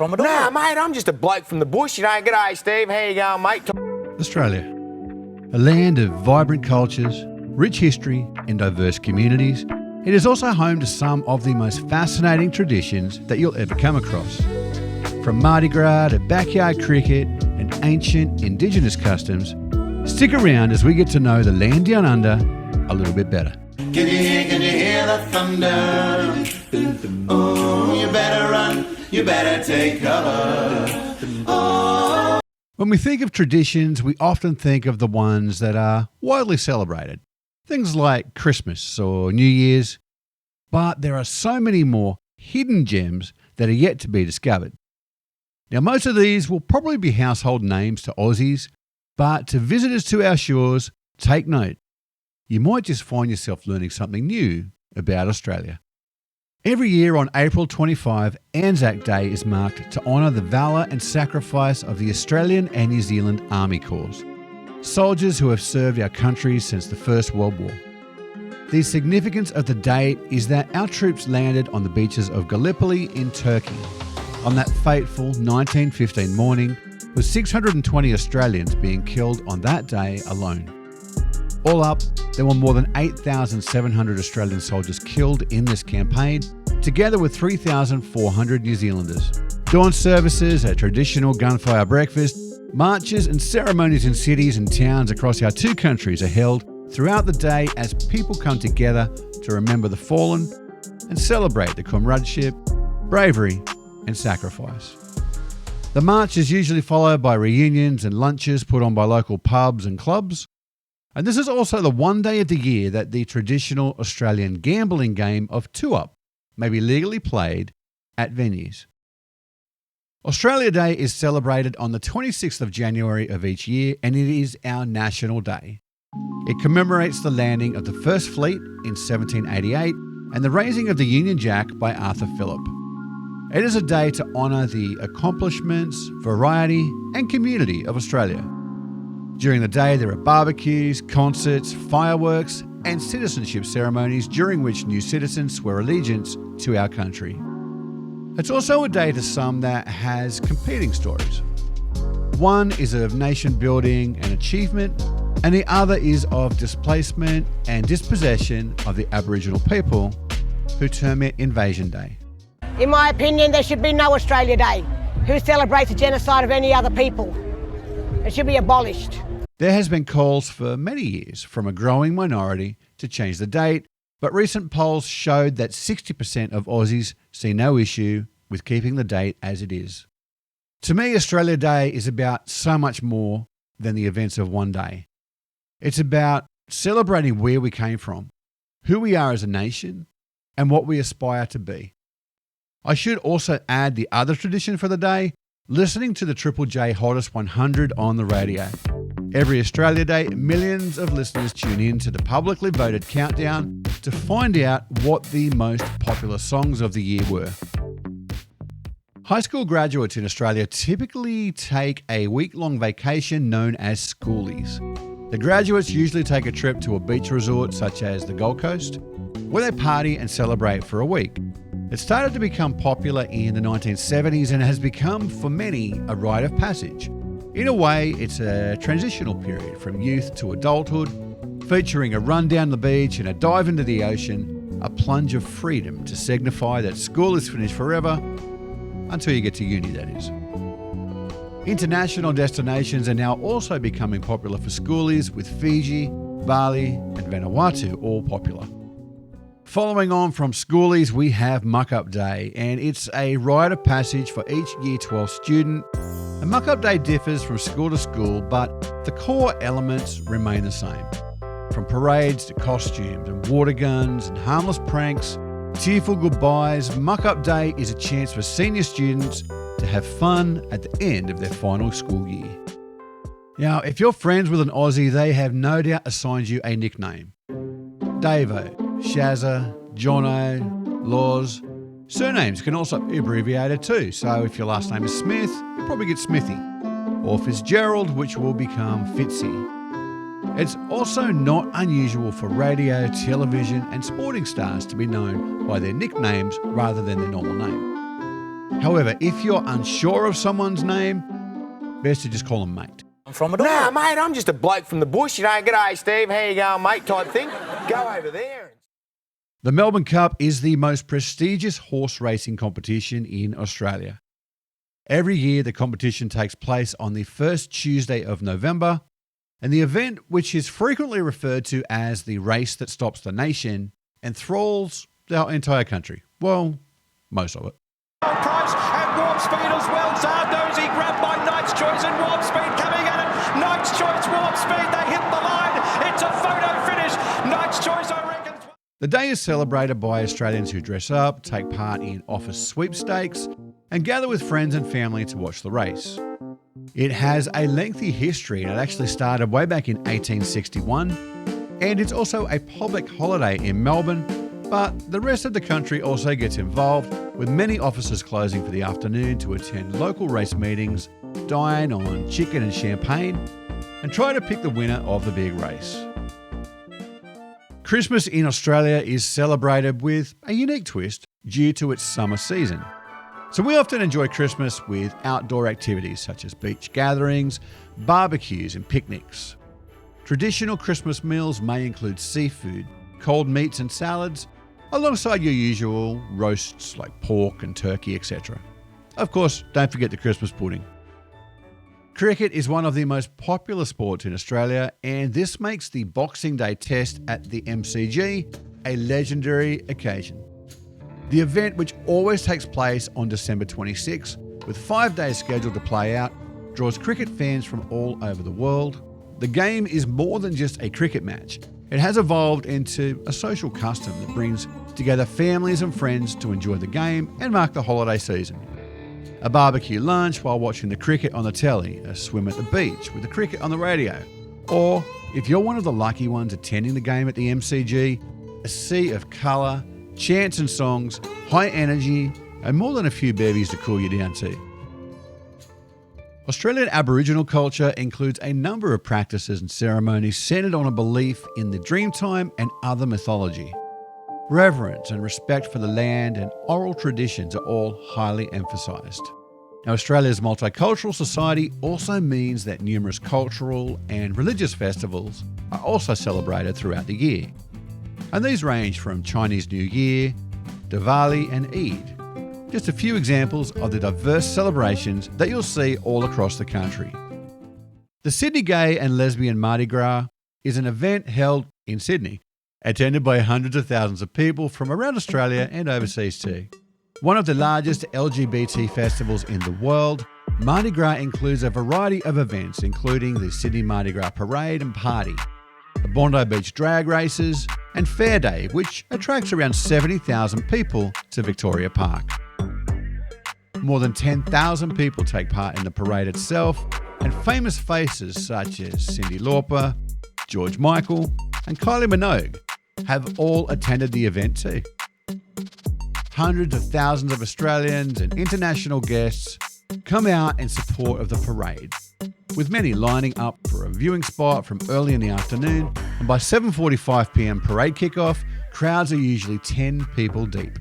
from at all. Nah, mate, I'm just a bloke from the bush, you know. G'day, Steve. How you going, mate? Australia, a land of vibrant cultures, rich history and diverse communities, it is also home to some of the most fascinating traditions that you'll ever come across. From Mardi Gras to backyard cricket and ancient Indigenous customs, stick around as we get to know the land down under a little bit better. Can you hear the thunder? Oh, you better run, you better take cover. Oh. When we think of traditions, we often think of the ones that are widely celebrated. Things like Christmas or New Year's. But there are so many more hidden gems that are yet to be discovered. Now, most of these will probably be household names to Aussies, but to visitors to our shores, take note. You might just find yourself learning something new about Australia. Every year on April 25, ANZAC Day is marked to honour the valour and sacrifice of the Australian and New Zealand Army Corps, soldiers who have served our country since the First World War. The significance of the date is that our troops landed on the beaches of Gallipoli in Turkey on that fateful 1915 morning, with 620 Australians being killed on that day alone. All up, there were more than 8,700 Australian soldiers killed in this campaign, together with 3,400 New Zealanders. Dawn services, a traditional gunfire breakfast, marches and ceremonies in cities and towns across our two countries are held throughout the day as people come together to remember the fallen and celebrate the comradeship, bravery and sacrifice. The march is usually followed by reunions and lunches put on by local pubs and clubs. And this is also the one day of the year that the traditional Australian gambling game of two-up may be legally played at venues. Australia Day is celebrated on the 26th of January of each year, and it is our national day. It commemorates the landing of the First Fleet in 1788 and the raising of the Union Jack by Arthur Phillip. It is a day to honour the accomplishments, variety and community of Australia. During the day, there are barbecues, concerts, fireworks, and citizenship ceremonies during which new citizens swear allegiance to our country. It's also a day to some that has competing stories. One is of nation building and achievement, and the other is of displacement and dispossession of the Aboriginal people, who term it Invasion Day. In my opinion, there should be no Australia Day. Who celebrates the genocide of any other people? It should be abolished. There has been calls for many years from a growing minority to change the date, but recent polls showed that 60% of Aussies see no issue with keeping the date as it is. To me, Australia Day is about so much more than the events of one day. It's about celebrating where we came from, who we are as a nation, and what we aspire to be. I should also add the other tradition for the day, listening to the Triple J Hottest 100 on the radio. Every Australia Day, millions of listeners tune in to the publicly voted countdown to find out what the most popular songs of the year were. High school graduates in Australia typically take a week-long vacation known as Schoolies. The graduates usually take a trip to a beach resort such as the Gold Coast, where they party and celebrate for a week. It started to become popular in the 1970s and has become, for many, a rite of passage. In a way, it's a transitional period from youth to adulthood, featuring a run down the beach and a dive into the ocean, a plunge of freedom to signify that school is finished forever, until you get to uni, that is. International destinations are now also becoming popular for schoolies, with Fiji, Bali and Vanuatu all popular. Following on from Schoolies, we have Muck Up Day, and it's a rite of passage for each Year 12 student. And Muck Up Day differs from school to school, but the core elements remain the same. From parades to costumes and water guns and harmless pranks, tearful goodbyes, Muck Up Day is a chance for senior students to have fun at the end of their final school year. Now, if you're friends with an Aussie, they have no doubt assigned you a nickname. Davo, Shazza, Jono, Laws. Surnames can also be abbreviated too, so if your last name is Smith, you'll probably get Smithy, or Fitzgerald, which will become Fitzy. It's also not unusual for radio, television and sporting stars to be known by their nicknames rather than their normal name. However, if you're unsure of someone's name, best to just call them mate. I'm from it Nah, all. mate, I'm just a bloke from the bush, G'day, Steve, how you going, mate, type thing. Go over there. The Melbourne Cup is the most prestigious horse racing competition in Australia. Every year, the competition takes place on the first Tuesday of November, and the event, which is frequently referred to as the race that stops the nation, enthralls the entire country. Well, most of it. Price and Warp Speed as well. Zardozi grabbed by Knight's Choice and Warp Speed coming at it. Knight's Choice, Warp Speed, they hit the line. It's a photo finish. Knight's Choice, I reckon. The day is celebrated by Australians who dress up, take part in office sweepstakes, and gather with friends and family to watch the race. It has a lengthy history, and it actually started way back in 1861, and it's also a public holiday in Melbourne, but the rest of the country also gets involved, with many offices closing for the afternoon to attend local race meetings, dine on chicken and champagne, and try to pick the winner of the big race. Christmas in Australia is celebrated with a unique twist due to its summer season. So we often enjoy Christmas with outdoor activities such as beach gatherings, barbecues and picnics. Traditional Christmas meals may include seafood, cold meats and salads, alongside your usual roasts like pork and turkey, etc. Of course, don't forget the Christmas pudding. Cricket is one of the most popular sports in Australia, and this makes the Boxing Day Test at the MCG a legendary occasion. The event, which always takes place on December 26, with 5 days scheduled to play out, draws cricket fans from all over the world. The game is more than just a cricket match. It has evolved into a social custom that brings together families and friends to enjoy the game and mark the holiday season. A barbecue lunch while watching the cricket on the telly, a swim at the beach with the cricket on the radio, or if you're one of the lucky ones attending the game at the MCG, a sea of colour, chants and songs, high energy, and more than a few bevies to cool you down too. Australian Aboriginal culture includes a number of practices and ceremonies centred on a belief in the Dreamtime and other mythology. Reverence and respect for the land and oral traditions are all highly emphasised. Now, Australia's multicultural society also means that numerous cultural and religious festivals are also celebrated throughout the year. And these range from Chinese New Year, Diwali and Eid. Just a few examples of the diverse celebrations that you'll see all across the country. The Sydney Gay and Lesbian Mardi Gras is an event held in Sydney, attended by hundreds of thousands of people from around Australia and overseas too. One of the largest LGBT festivals in the world, Mardi Gras includes a variety of events including the Sydney Mardi Gras Parade and Party, the Bondi Beach drag races, and Fair Day, which attracts around 70,000 people to Victoria Park. More than 10,000 people take part in the parade itself, and famous faces such as Cyndi Lauper, George Michael, and Kylie Minogue have all attended the event too. Hundreds of thousands of Australians and international guests come out in support of the parade, with many lining up for a viewing spot from early in the afternoon, and by 7:45 p.m. parade kickoff, crowds are usually 10 people deep.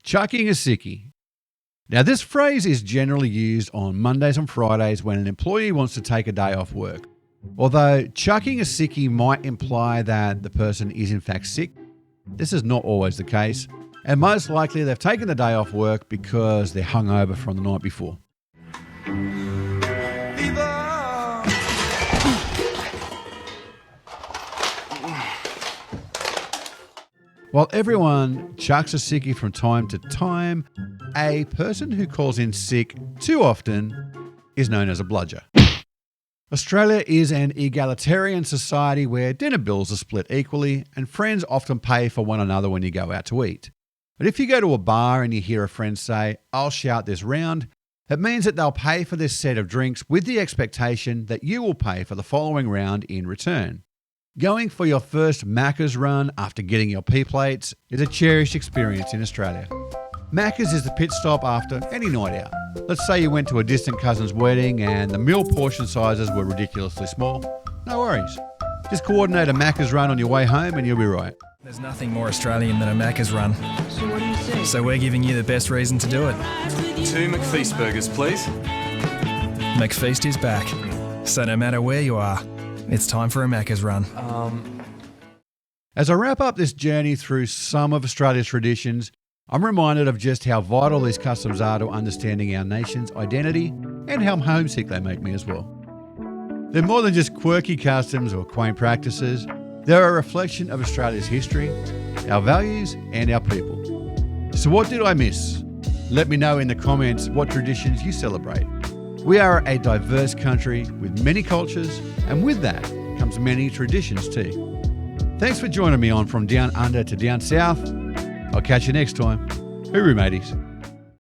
Chucking a sickie. Now, this phrase is generally used on Mondays and Fridays when an employee wants to take a day off work. Although chucking a sickie might imply that the person is in fact sick, this is not always the case, and most likely they've taken the day off work because they're hungover from the night before. While everyone chucks a sickie from time to time, a person who calls in sick too often is known as a bludger. Australia is an egalitarian society where dinner bills are split equally and friends often pay for one another when you go out to eat. But if you go to a bar and you hear a friend say, "I'll shout this round," it means that they'll pay for this set of drinks with the expectation that you will pay for the following round in return. Going for your first Macca's run after getting your P-plates is a cherished experience in Australia. Macca's is the pit stop after any night out. Let's say you went to a distant cousin's wedding and the meal portion sizes were ridiculously small. No worries. Just coordinate a Macca's run on your way home and you'll be right. There's nothing more Australian than a Macca's run. So what do you say? So we're giving you the best reason to do it. 2 McFeast burgers, please. McFeast is back. So no matter where you are, it's time for a Macca's run. As I wrap up this journey through some of Australia's traditions, I'm reminded of just how vital these customs are to understanding our nation's identity and how homesick they make me as well. They're more than just quirky customs or quaint practices. They're a reflection of Australia's history, our values and our people. So what did I miss? Let me know in the comments what traditions you celebrate. We are a diverse country with many cultures, and with that comes many traditions too. Thanks for joining me on From Down Under to Down South. I'll catch you next time. Hooroo, mateys.